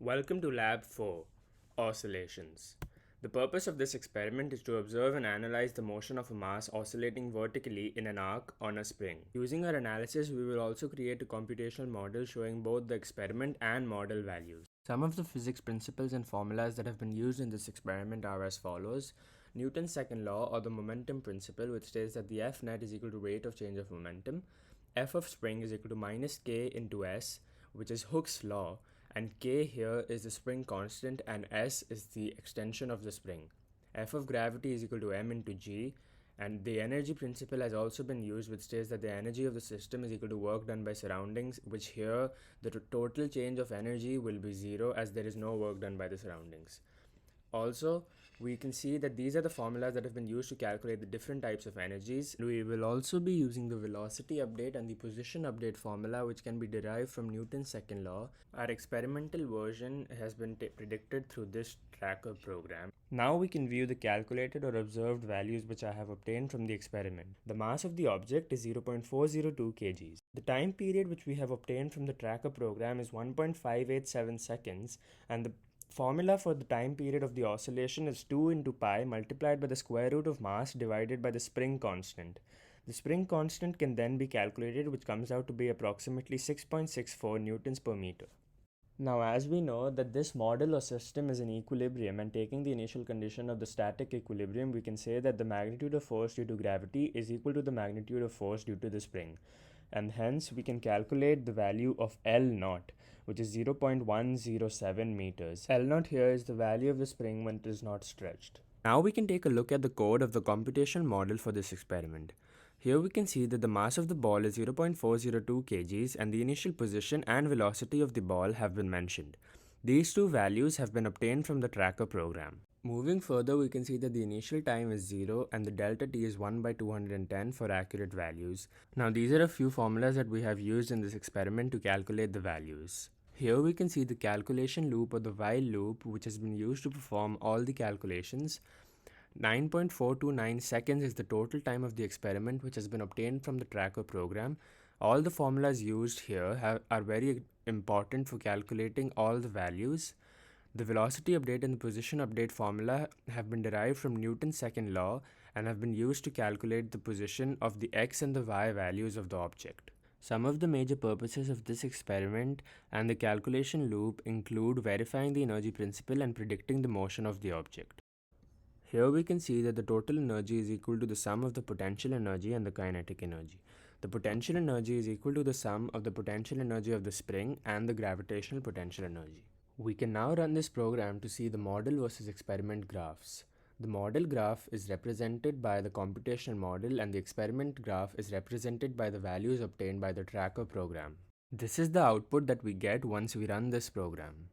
Welcome to Lab 4, Oscillations. The purpose of this experiment is to observe and analyze the motion of a mass oscillating vertically in an arc on a spring. Using our analysis, we will also create a computational model showing both the experiment and model values. Some of the physics principles and formulas that have been used in this experiment are as follows. Newton's second law, or the momentum principle, which states that the F net is equal to rate of change of momentum. F of spring is equal to minus k into s, which is Hooke's law, and k here is the spring constant and s is the extension of the spring. F of gravity is equal to m into g, and the energy principle has also been used, which states that the energy of the system is equal to work done by surroundings, which here the total change of energy will be zero as there is no work done by the surroundings. Also, we can see that these are the formulas that have been used to calculate the different types of energies. We will also be using the velocity update and the position update formula, which can be derived from Newton's second law. Our experimental version has been predicted through this tracker program. Now we can view the calculated or observed values which I have obtained from the experiment. The mass of the object is 0.402 kgs. The time period which we have obtained from the tracker program is 1.587 seconds, and the formula for the time period of the oscillation is 2 into pi multiplied by the square root of mass divided by the spring constant. The spring constant can then be calculated, which comes out to be approximately 6.64 newtons per meter. Now, as we know that this model or system is in equilibrium, and taking the initial condition of the static equilibrium, we can say that the magnitude of force due to gravity is equal to the magnitude of force due to the spring, and hence we can calculate the value of L naught, which is 0.107 meters. L naught here is the value of the spring when it is not stretched. Now we can take a look at the code of the computational model for this experiment. Here we can see that the mass of the ball is 0.402 kgs and the initial position and velocity of the ball have been mentioned. These two values have been obtained from the tracker program. Moving further, we can see that the initial time is 0 and the delta t is 1 by 210 for accurate values. Now these are a few formulas that we have used in this experiment to calculate the values. Here we can see the calculation loop or the while loop, which has been used to perform all the calculations. 9.429 seconds is the total time of the experiment which has been obtained from the tracker program. All the formulas used here are very important for calculating all the values. The velocity update and the position update formula have been derived from Newton's second law and have been used to calculate the position of the x and the y values of the object. Some of the major purposes of this experiment and the calculation loop include verifying the energy principle and predicting the motion of the object. Here we can see that the total energy is equal to the sum of the potential energy and the kinetic energy. The potential energy is equal to the sum of the potential energy of the spring and the gravitational potential energy. We can now run this program to see the model versus experiment graphs. The model graph is represented by the computational model and the experiment graph is represented by the values obtained by the tracker program. This is the output that we get once we run this program.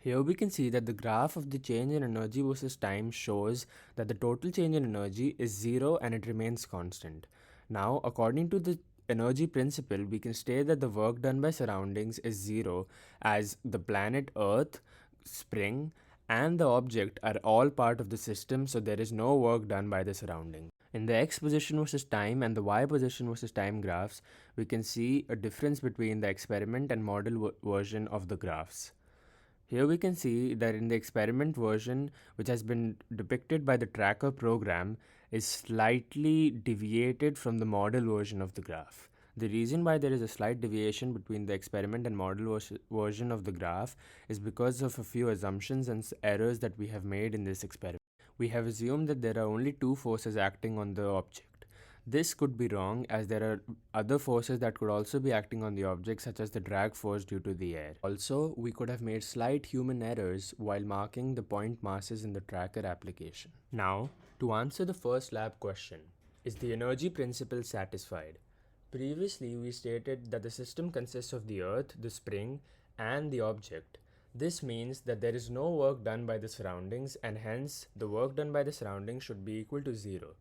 Here we can see that the graph of the change in energy versus time shows that the total change in energy is 0 and it remains constant. Now, according to the energy principle, we can state that the work done by surroundings is 0 as the planet Earth, spring, and the object are all part of the system, so there is no work done by the surrounding. In the x position versus time and the y position versus time graphs, we can see a difference between the experiment and model version of the graphs. Here we can see that in the experiment version, which has been depicted by the tracker program, is slightly deviated from the model version of the graph. The reason why there is a slight deviation between the experiment and model version of the graph is because of a few assumptions and errors that we have made in this experiment. We have assumed that there are only two forces acting on the object. This could be wrong, as there are other forces that could also be acting on the object, such as the drag force due to the air. Also, we could have made slight human errors while marking the point masses in the tracker application. Now, to answer the first lab question, is the energy principle satisfied? Previously, we stated that the system consists of the earth, the spring, and the object. This means that there is no work done by the surroundings, and hence the work done by the surroundings should be equal to 0.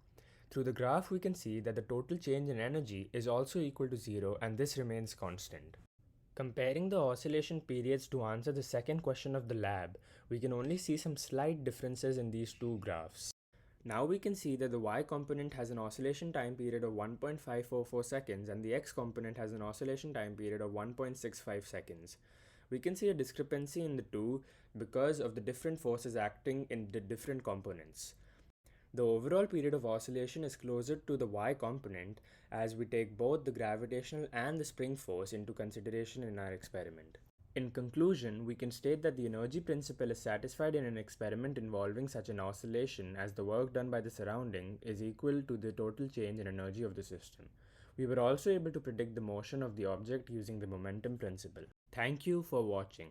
Through the graph, we can see that the total change in energy is also equal to 0 and this remains constant. Comparing the oscillation periods to answer the second question of the lab, we can only see some slight differences in these two graphs. Now we can see that the y component has an oscillation time period of 1.544 seconds and the x component has an oscillation time period of 1.65 seconds. We can see a discrepancy in the two because of the different forces acting in the different components. The overall period of oscillation is closer to the y component as we take both the gravitational and the spring force into consideration in our experiment. In conclusion, we can state that the energy principle is satisfied in an experiment involving such an oscillation as the work done by the surrounding is equal to the total change in energy of the system. We were also able to predict the motion of the object using the momentum principle. Thank you for watching.